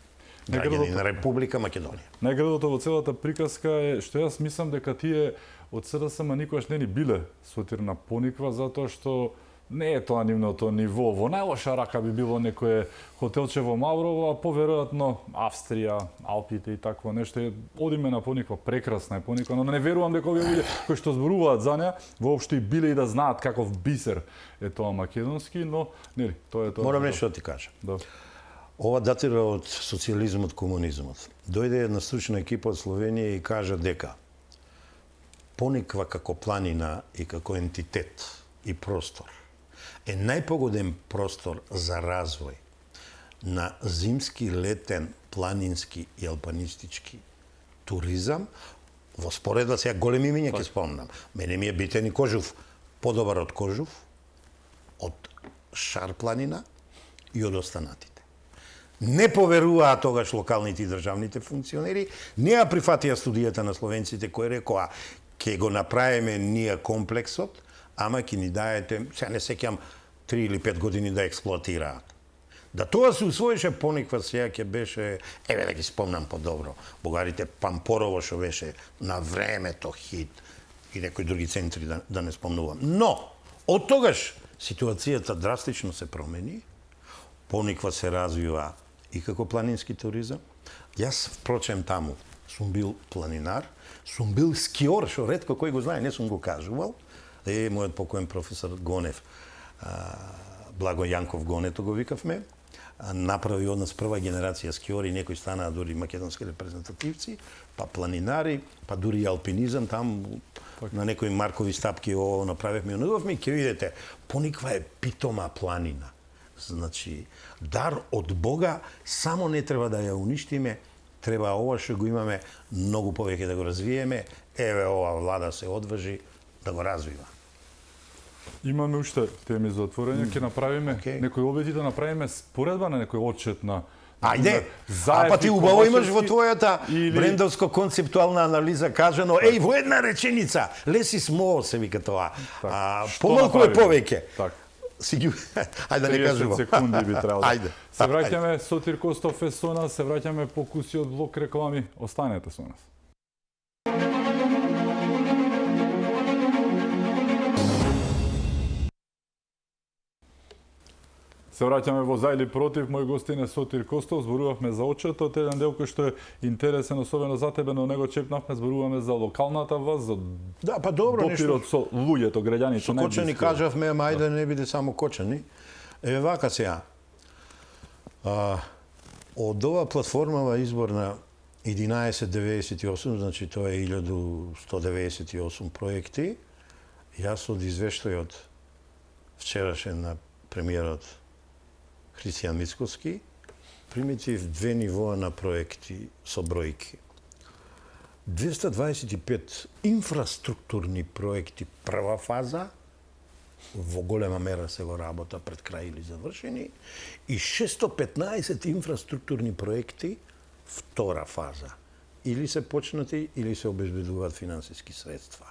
S2: граѓани на Република Македонија.
S1: Најградото во целата приказка е што јас мислам дека тие од СДСМ никогаш не ни биле сотир на пониква, затоа што не е тоа нивното ниво. Во најлоша рака би било некое хотелче во Маврово, а поверојатно Австрија, Алпите и такво нешто. Одиме на пониква, прекрасна е пониква, но не верувам дека овие луѓе кои што зборуваат за неа воопшто и биле и да знаат каков бисер е тоа македонски, но нели, тоа е тоа.
S2: Морам нешто да ти кажам.
S1: Да.
S2: Ова датира од социјализмот, комунизмот. Дојде една стручна екипа од Словенија и кажа дека пониква како планина и како ентитет и простор е најпогоден простор за развој на зимски, летен, планински и алпинистички туризам. Во споредба сега големи имиња ќе спомнам. Мене ми е Битен и Кожув подобар од Кожув, од Шар планина и од останатите. Не поверуваа тогаш локалните и државните функционери, не ја прифатија студијата на словенците кои рекоа ќе го направиме ние комплексот, ама ќе ни даете, сега не сеќам, 3 или 5 години да експлоатираат. Да тоа се усвоише пониква сега ќе беше, еве да ги спомнам подобро, Бугарите Пампорово што беше на времето хит и некои други центри да не спомнувам. Но, од тогаш ситуацијата драстично се промени, пониква се развива и како планински туризам. Јас, впрочем, таму сум бил планинар, сум бил скиор, што ретко кој го знае, не сум го кажувал. Мојот покоен професор Гонев, Благо Јанков Гонето го викавме, направи од нас прва генерација скиори, некои станаа дури македонски репрезентативци, па планинари, па дури и алпинизам, там на некои маркови стапки ово направивме и онудовме, и ќе видите, пониква е питома планина. Значи, дар од Бога, само не треба да ја уништиме, треба ова што го имаме многу повеќе да го развиеме, еве ова влада се одважи да го развива.
S1: Имаме уште теми за отворање, ќе направиме некои обети да направиме споредба на некој отчет на
S2: Ајде, па ти убаво имаш во твојата брендовско-концептуална анализа кажано, еј, во една реченица, less is more, се вика тоа. Помалку е повеќе. Ајде да не кажувам.
S1: 30 секунди би требало.
S2: Ајде.
S1: Се враќаме, Сотир Костов е со нас, се враќаме по куси од блок реклами. Останете со нас. Се враќаме во за или против. Мој гостин е Сотир Костов. Зборувавме за отчетот, еден дел кој што е интересен особено за тебе, но него чекнавме, зборуваме за локалната власт, за
S2: па добро
S1: допирот со луѓето, граѓаните.
S2: Со Кочани кажавме, ама ајде да не биде само Кочани. Еве вака сега. Од ова платформава изборна 1198, значи тоа е 1198 проекти, јас од извештајот вчерашен на премиерот Христијан Мицкоски, примитив 2 нивоа на проекти со бројки. 225 инфраструктурни проекти прва фаза, во голема мера се во работа пред крај или завршени, и 615 инфраструктурни проекти втора фаза. Или се почнати, или се обезбедуваат финансиски средства.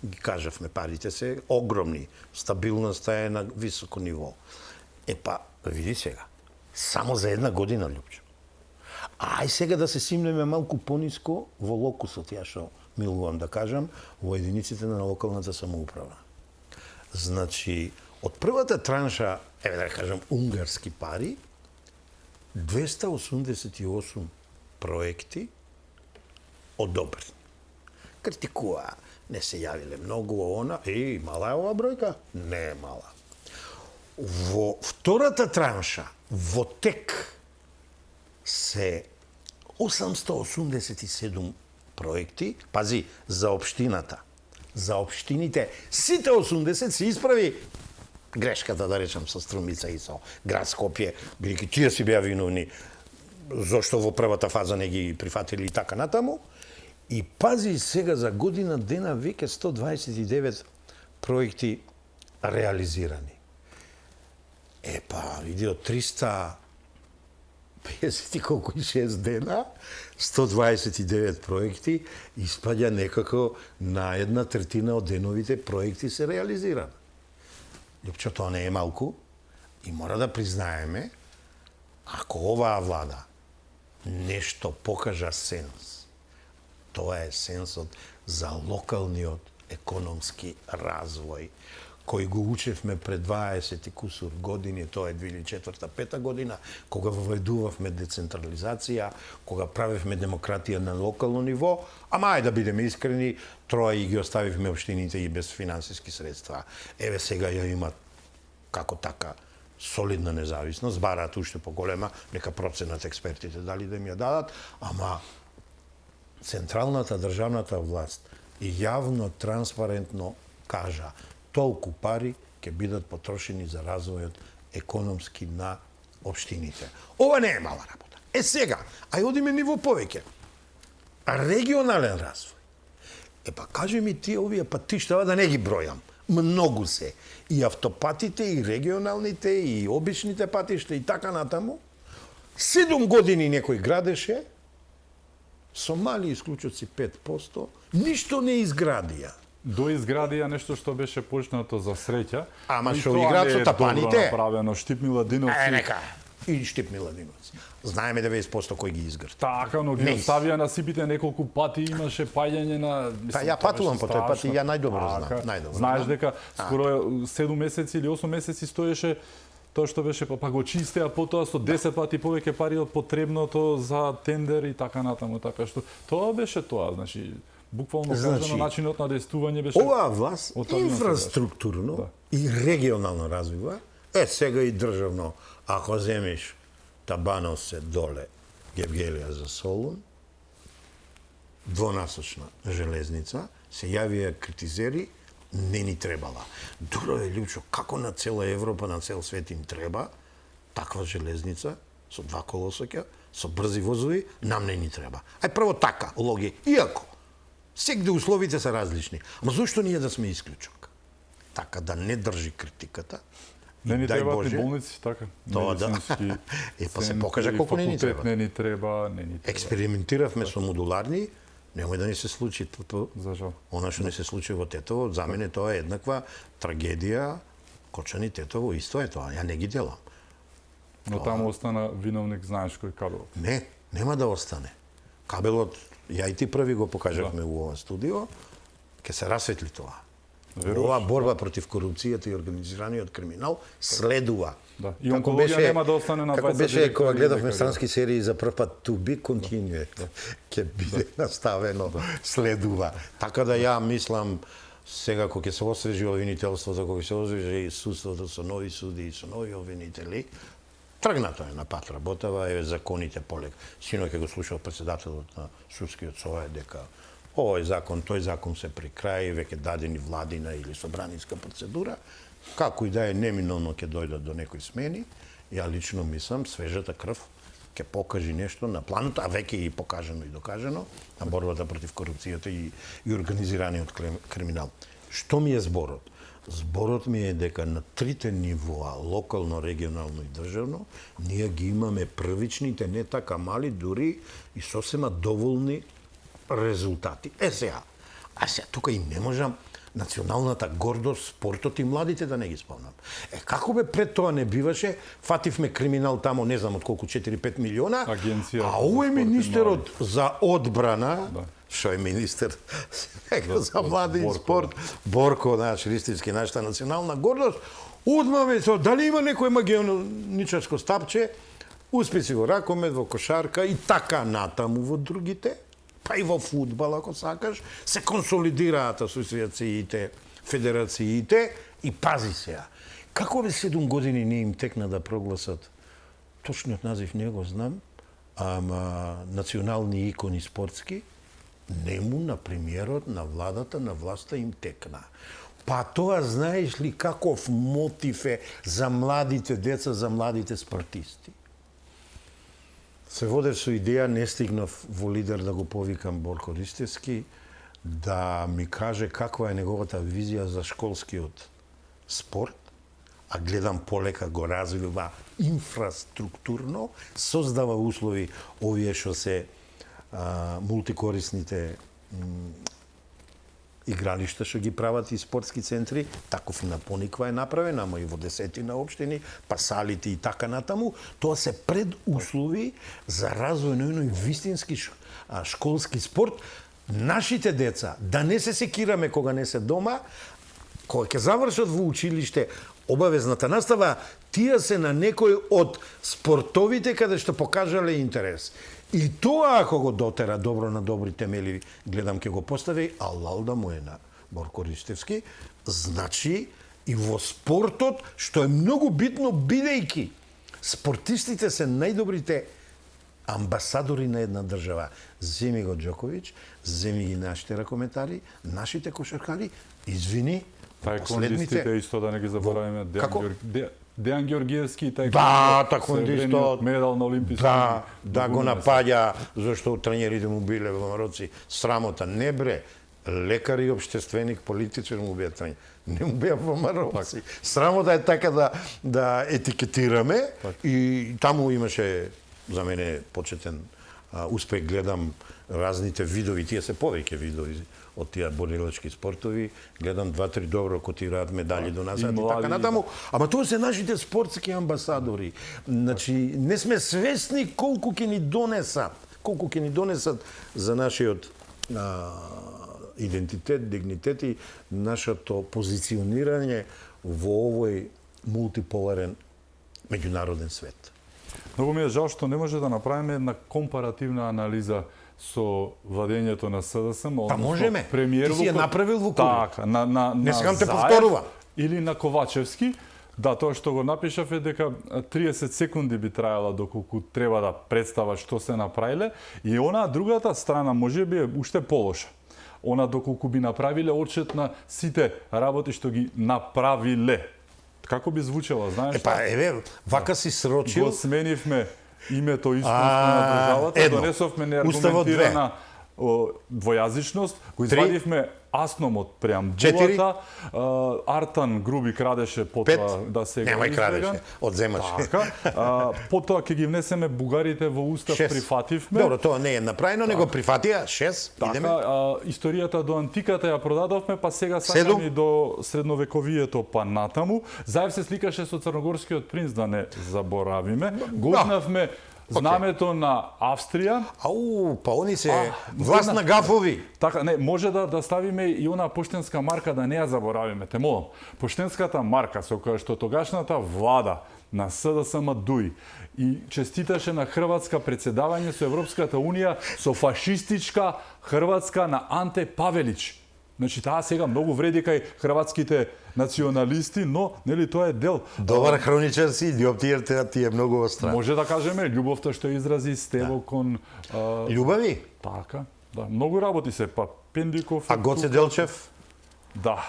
S2: Ги кажавме, парите се огромни, стабилноста е на високо ниво. Епа, види сега, само за една година, Лјупчо. Ај сега да се симнеме малку пониско во локусот, ја што милувам да кажам, во единиците на локалната самоуправа. Значи, Од првата транша, еве да кажам, унгарски пари, 288 проекти одобрени. Критикува, не се јавиле многу, она, мала е ова бројка? Не е мала. Во втората транша, во тек, се 887 проекти, пази, за општината. За општините, сите 80 се исправи грешката, да речам, со Струмица и со град Скопје, бидејќи тие си беа виновни зошто во првата фаза не ги прифатили и така натаму. И пази, сега за година дена веќе 129 проекти реализирани. Иди од 350 и колку и 6 дена, 129 проекти, испаѓа некако на 1/3 од деновите проекти се реализирани. Лјупчо, тоа не е малку и мора да признаеме, ако оваа влада нешто покажа сенс, тоа е сенсот за локалниот економски развој, кој го учевме пред 20 и кусур години, тоа е 2004-2005 година, кога воведувавме децентрализација, кога правевме демократија на локално ниво, ама ајде да бидеме искрени, троа и ги оставивме општините и без финансиски средства. Еве сега ја имат како така солидна независност, бараат уште поголема, нека проценат експертите дали да ми ја дадат, ама централната државната власт и јавно, транспарентно кажа толку пари ќе бидат потрошени за развојот економски на општините. Ова не е мала работа. Сега, ај одиме ниво повеќе. Регионален развој. Кажи ми ти овие патиштава да не ги бројам. Многу се. И автопатите, и регионалните, и обичните патишта, и така натаму. 7 години некој градеше, со мали исклучоци 5%, ништо не изградија.
S1: Доизградија нешто што беше почнато за среќа.
S2: Ама
S1: и
S2: што
S1: тоа
S2: играат
S1: не
S2: со
S1: е
S2: тапаните?
S1: добро направено, Штип Миладиновци.
S2: Нека. И Штип Миладиновци. Знаеме 90% кој ги изгрта.
S1: Така, но ги оставија на сипите неколку пати, имаше паѓање на...
S2: Ја патувам по тој пат и ја најдобро знам.
S1: Знаеш дека скоро 7 месеци или 8 месеци стоеше тоа што беше, па го чистеа потоа со 10 пати повеќе пари од потребното за тендер и така натаму, така што тоа беше тоа, значи буквално кажано начинот на действување беше...
S2: Оваа власт инфраструктурно и регионално развива, сега и државно, ако земеш Табановце доле, Гевгелија за Солун, двонасочна железница, се јавија критизери, не ни требала. Дуро е, Лјупчо, како на цела Европа, на цел свет им треба таква железница со 2 колосеќа, со брзи возови, нам не ни треба. Ај прво така, логи. Иако, сегде условите се различни. Ама зошто ние да сме исклучок? Така да не држи критиката.
S1: Не ни требаат и болници, така.
S2: Тоа да. Па се покажа колку не ни треба.
S1: Не ни треба, не ни треба.
S2: Експериментиравме со модуларни, немој да ни се случи
S1: За жал.
S2: Она што не се случи во Тетово, за мене тоа е еднаква трагедија. Кочани Тетово исто е тоа, ја не ги делам.
S1: Но таму остана виновник, знаеш кој кабелот.
S2: Не, нема да остане. Кабелот, ја и ти први го покажавме во ова студио, ќе се расветли тоа. Ова борба против корупцијата и организираниот криминал следува.
S1: Да. И онкологија нема да остане на 20
S2: Како беше кога гледавме странски серии за прв пат To Be Continued, ќе биде наставено, следува. Така да ја мислам сега кога ќе се освежи обвинителството, кога ќе се освежи судството со нови суди и со нови обвинители, тргнато е на пат работава, е законите полек. Синоќ ќе го слушал претседателот на судскиот совет дека овој закон, тој закон се при крај, веќе дадени владина или собранинска процедура, како и да е неминовно ќе дојдат до некои смени, ја лично мислам свежата крв ќе покажи нешто на планот, а веќе и покажано и докажано на борбата против корупцијата и организираниот криминал. Што ми е зборот? Зборот ми е дека на трите нивоа, локално, регионално и државно, ние ги имаме првичните, не така мали, дури и сосема доволни резултати. Сега, тука и не можам националната гордост, спортот и младите да не ги спомнам. Како бе пред тоа не биваше, фативме криминал тамо, не знам од колку, 4-5 милиона,
S1: Агенција
S2: а овој министерот за одбрана, што е министер за млади и спорт, Борко, наш ристички, нашата национална гордост, одма ме со дали има некој магионичарско стапче, успеси во ракомет, во кошарка и така натаму во другите, па и во фудбал, ако сакаш, се консолидираат асоциациите, федерациите и пази се. Како бе 7 години не им текна да прогласат, точниот назив не го знам, ама национални икони спортски, нему на премиерот, на владата, на власта им текна. Па тоа знаеш ли каков мотив е за младите деца, за младите спортисти? Се водев со идеја, не стигнав во лидер да го повикам Борко Ристевски, да ми каже каква е неговата визија за школскиот спорт, а гледам полека го развива инфраструктурно, создава услови овие што се мултикорисните игралишта што ги прават и спортски центри, таков и на Пониква е направен, ама и во 10 општини, па салите и така натаму, тоа се предуслови за развој на едној вистински школски спорт. Нашите деца, да не се секираме кога не се дома, кога ќе завршат во училиште, обавезната настава, тие се на некој од спортовите каде што покажале интерес. И тоа, ако го дотера добро на добри темели, гледам ке го постави, алал да му е на Борко Ристевски, значи и во спортот, што е многу битно, бидејќи спортистите се најдобрите амбасадори на една држава. Земи го Џоковиќ, земи ги нашите ракометари, нашите кошаркари, извини,
S1: тајкондистите исто да не ги забораваме, Дејан Ѓоргиевски,
S2: тајкондистот,
S1: медал на олимписки.
S2: Да го напаѓа зашто тренерите му биле во Мароци. Срамота, не бре. Лекар и општественик, политичар му беа тренер. Не му беа во Мароци. Срамота е така да етикетираме и таму имаше за мене почетен успех. Гледам разните видови, тие се повеќе видови од тие борилачки спортови, гледам 2-3 добро котираат медали до нас и така натаму. Ама тоа се нашите спортски амбасадори. Значи, не сме свесни колку ќе ни донесат за нашиот идентитет, дигнитет и нашето позиционирање во овој мултиполарен меѓународен свет.
S1: Многу ми е жал што не може да направиме една компаративна анализа со владењето на СДСМ,
S2: Па можеме.
S1: премиер
S2: Ти си ја направил во
S1: така,
S2: Не сакам те
S1: Заев
S2: повторува.
S1: Или на Ковачевски. Да, тоа што го напишав е дека 30 секунди би траела доколку треба да представа што се направиле, и она другата страна можеби е уште полоша. Она доколку би направиле отчет на сите работи што ги направиле. Како би звучела, знаеш?
S2: Вака си срочил.
S1: Го сменивме името исконство на државата, донесовме неаргументирана двојазичност, го извадивме Асном од преамбулата, Артан Груби крадеше потоа да се
S2: Немај крадеше, одземаше.
S1: Така, потоа ќе ги внесеме бугарите во устав, прифативме.
S2: Добро, тоа не е направено, него прифатија 6, идеме.
S1: Така, историјата до антиката ја продадовме, па сега сакаме и до средновековието па натаму. Заев се сликаше со црногорскиот принц, да не заборавиме. Годнавме знамето на Австрија.
S2: Па они се власт на гафови.
S1: Така, не, може да ставиме и она поштенска марка, да не ја заборавиме, те молам. Поштенската марка со која што тогашната влада на СДСМ дуи и честиташе на Хрватска председавање со Европската унија со фашистичка Хрватска на Анте Павелич. Значи, таа сега многу вреди кај хрватските националисти, но, нели, тоа е дел.
S2: Добар хроничар си, диоптијата ти е многу остра.
S1: Може да кажеме, љубовта што изрази Стево кон...
S2: Љубави?
S1: Така, да. Многу работи се, па Пендиков...
S2: А Гоце Делчев?
S1: Да.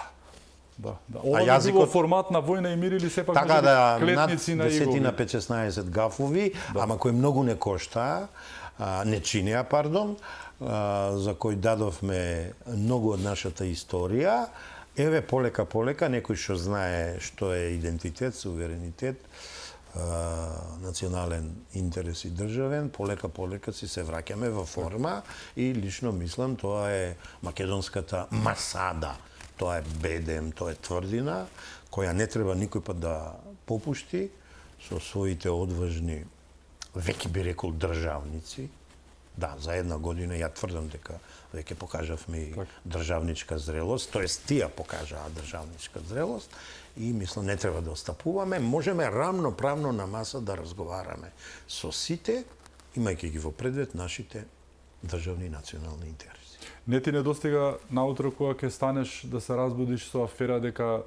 S1: Ова би било формат на војна и мир или сепак
S2: така да,
S1: клетници на
S2: игови? Над 10-16 гафови, ама кој многу не кошта, не чинеа, пардон, за кој дадовме многу од нашата историја. Еве, полека, некој што знае што е идентитет, суверенитет, национален интерес и државен, полека си се враќаме во форма и лично мислам тоа е македонската масада. Тоа е бедем, тоа е тврдина, која не треба никој пат да попушти со своите одважни, веќе би рекол, државници, Да, за една година ја тврдам дека веќе покажавме и
S1: Так.
S2: државничка зрелост, тоест тие покажаа државничка зрелост и мислам не треба да остапуваме, можеме рамноправно на маса да разговараме со сите, имајќи ги во предвид нашите државни и национални интереси.
S1: Не ти недостига наутро кога ќе станеш да се разбудиш со афера дека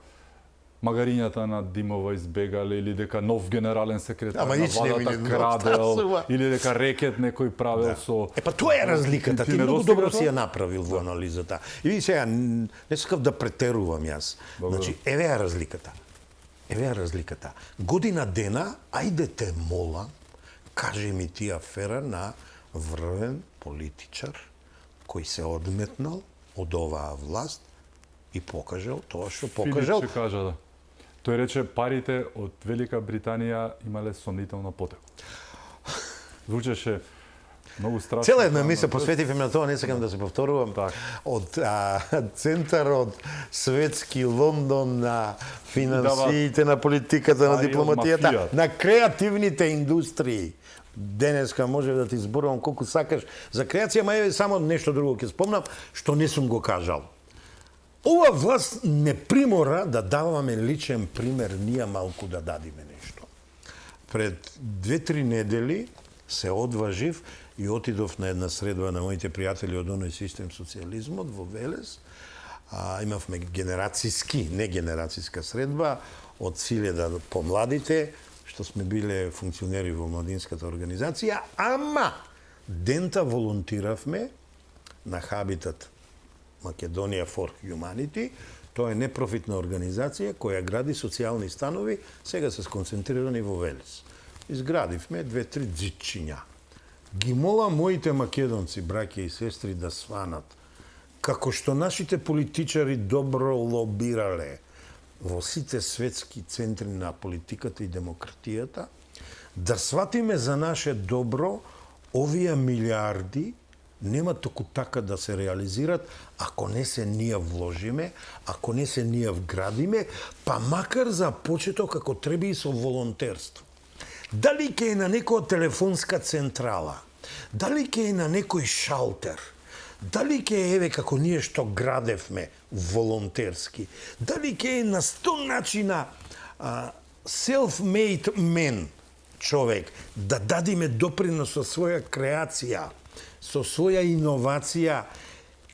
S1: магарињата на Димова избегале или дека нов генерален секретар
S2: Ама
S1: на
S2: ич не ми
S1: владата
S2: не
S1: крадел
S2: достасува.
S1: или дека рекет некој правел со...
S2: Па тоа е разликата. Ти многу
S1: недостига
S2: добро
S1: тоа?
S2: си ја направил во анализата. И ви сега, не сакав да претерувам јас.
S1: Добро.
S2: Значи, еве е разликата. Еве е разликата. Година дена, ајде те молам, кажи ми ти афера на врвен политичар кој се одметнал од оваа власт и покажал тоа што покажал.
S1: Филип ќе кажа да. Тој рече парите од Велика Британија имале сомнителна потека. Звучеше многу страшно.
S2: Цела една мисла посветивме на тоа, не сакам да се повторувам.
S1: Так.
S2: Од центарот светски Лондон на финансиите, на политиката, на
S1: пари од
S2: дипломатијата,
S1: мафијата.
S2: на креативните индустрии. Денеска може да ти зборувам колку сакаш за креација, ма еве само нешто друго ќе спомнам што не сум го кажал. Ова власт не примора да даваме личен пример, ние малку да дадиме нешто. Пред 2-3 недели се одважив и отидов на една средба на моите пријатели од оној систем социјализмот во Велес. Имавме не генерацијска средба од силе да помладите, што сме биле функционери во младинската организација, ама дента волонтиравме на Habitat Македонија for Humanity. Тоа е непрофитна организација која гради социјални станови, сега се сконцентрирани во Велес. Изградивме 2-3 дзичиња. Ги молам моите македонци, браќа и сестри, да сванат како што нашите политичари добро лобирале во сите светски центри на политиката и демократијата, да сватиме за наше добро овие милиарди нема току така да се реализират ако не се ние вложиме, ако не се ние вградиме, па макар за почеток ако треба и со волонтерство. Дали ќе е на некоја телефонска централа, дали ќе е на некој шалтер, дали ќе е еве како ние што градевме волонтерски, дали ќе е на 100 начина self-made man човек да дадиме допринос со своја креација, со своја иновација,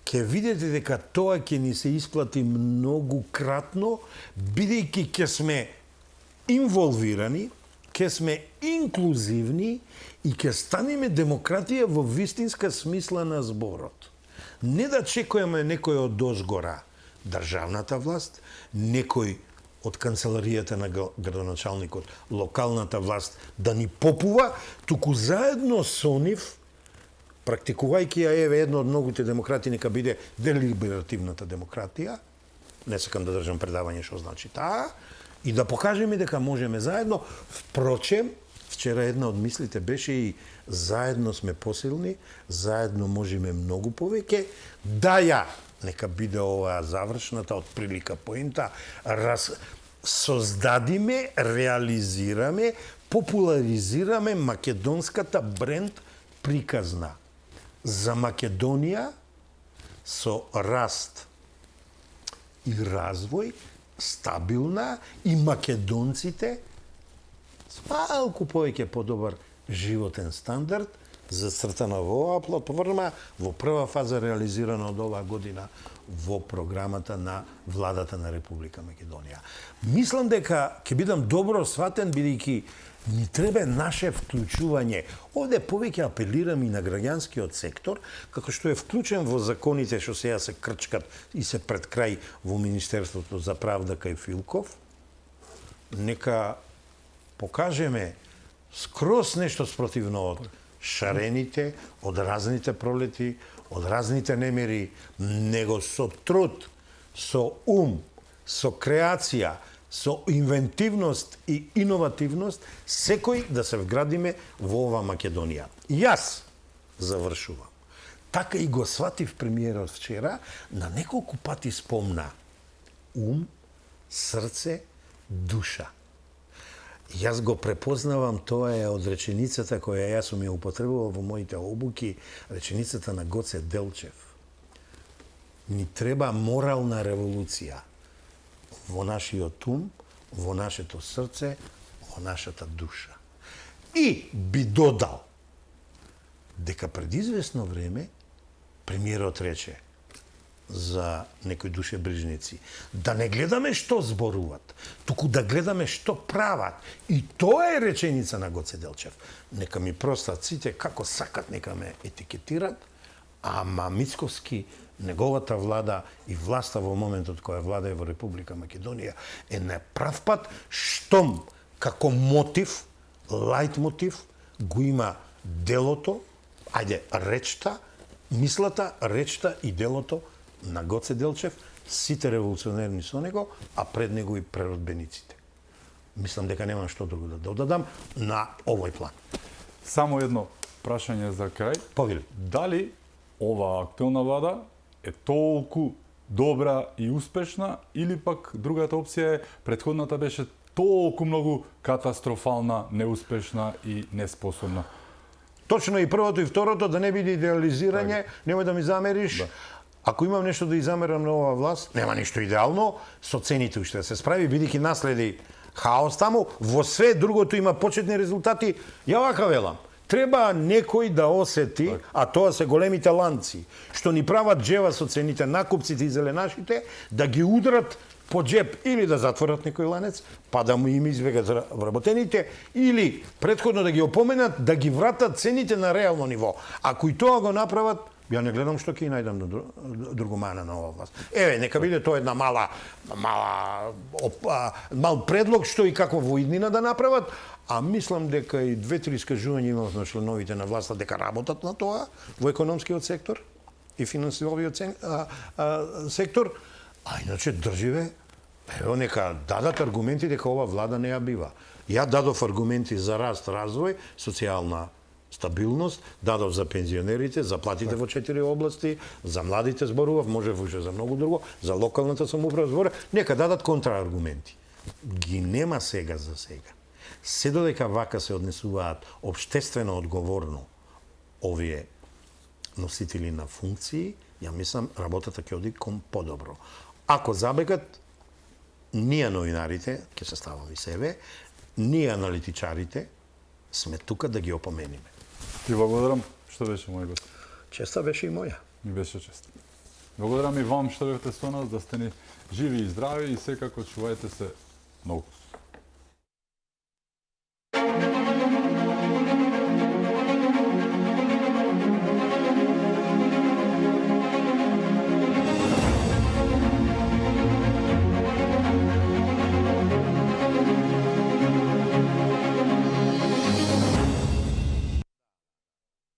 S2: ќе видите дека тоа ќе ни се исплати многу кратно, бидејќи ќе сме инволвирани, ќе сме инклузивни и ќе станеме демократија во вистинска смисла на зборот. Не да чекуваме некој од дозгора, државната власт, некој од канцеларијата на градоначалникот, локалната власт да ни попува, туку заедно со нив, практикувајќи ја еве едно од многуте демократи, нека биде делиберативната демократија, не сакам да држам предавање што значи таа, и да покажеме дека можеме заедно. Впрочем, вчера една од мислите беше и заедно сме посилни, заедно можеме многу повеќе, да ја, нека биде оваа завршната од прилика поента, создадиме, реализираме, популаризираме македонската бренд приказна за Македонија со раст и развој, стабилна, и македонците с малку повеќе подобар животен стандард, зацртана во оваа платформа, во прва фаза реализирана од оваа година во програмата на владата на Република Македонија. Мислам дека ќе бидам добро сватен, бидејќи ни треба наше вклучување. Овде повеќе апелирам и на граѓанскиот сектор, како што е вклучен во законите што сега се крчкат и се пред крај во Министерството за правда кај Филков. Нека покажеме скроз нешто спротивно од шарените, од разните пролети, од разните немери, него со труд, со ум, со креација, со инвентивност и иновативност, секој да се вградиме во ова Македонија. Јас завршувам. Така и го сватив премиерот вчера, на неколку пати спомна ум, срце, душа. Јас го препознавам, тоа е од реченицата која јас сум ја употребувал во моите обуки, реченицата на Гоце Делчев. Ни треба морална револуција во нашиот ум, во нашето срце, во нашата душа. И би додал дека пред известно време премиерот рече за некои душебрижници да не гледаме што зборуват, туку да гледаме што прават. И тоа е реченица на Гоце Делчев. Нека ми простат сите како сакат, нека ме етикетират, ама Мицкоски, неговата влада и власта во моментот која влада е во Република Македонија е на прав пат, штом како мотив, лајт мотив, го има делото, ајде, речта, мислата, речта и делото на Гоце Делчев, сите револуционерни со него, а пред него и преродбениците. Мислам дека немам што друго да додадам на овој план.
S1: Само едно прашање за крај.
S2: Повели.
S1: Дали ова актуелна влада е толку добра и успешна, или пак другата опција е претходната беше толку многу катастрофална, неуспешна и неспособна?
S2: Точно и првото и второто, да не биде идеализирање, немој да ми замериш.
S1: Да.
S2: Ако имам нешто да изамерам на оваа власт, нема ништо идеално, со цените уште да се справи, бидејќи наследи хаос таму, во све другото има почетни резултати. Ја вака велам, треба некој да осети, а тоа се големите ланци, што ни прават джева со цените, накупците и зеленашите, да ги удрат по джеб или да затворат некој ланец, па да му им избегат вработените, или претходно да ги опоменат, да ги вратат цените на реално ниво. Ако и тоа го направат, ја не гледам што ќе најдам друго мана на оваа власт. Еве, нека биде тоа една мал предлог што и какво во иднина да направат, а мислам дека и 2-3 искажувања имав на членовите на власта дека работат на тоа во економскиот сектор и финансовиот сектор, а иначе држиве, ево нека дадат аргументи дека ова влада не ја бива. Ја дадов аргументи за раст, развој, социјална стабилност, дадов за пензионерите, за платите во 4 области, за младите зборував, може уште за многу друго, за локалната самоуправа зборував, нека дадат контрааргументи. Ги нема сега за сега. Се додека вака се однесуваат општествено одговорно овие носители на функции, ја мислам работата ќе оди кон подобро. Ако забегат, ние новинарите, ќе се ставам и себе, ние аналитичарите, сме тука да ги опомениме.
S1: Ти благодарам што беше мој гост.
S2: Честа беше и моја.
S1: Ми беше чест. Благодарам и вам што бевте со нас, да сте ни живи и здрави и секако чувајте се многу.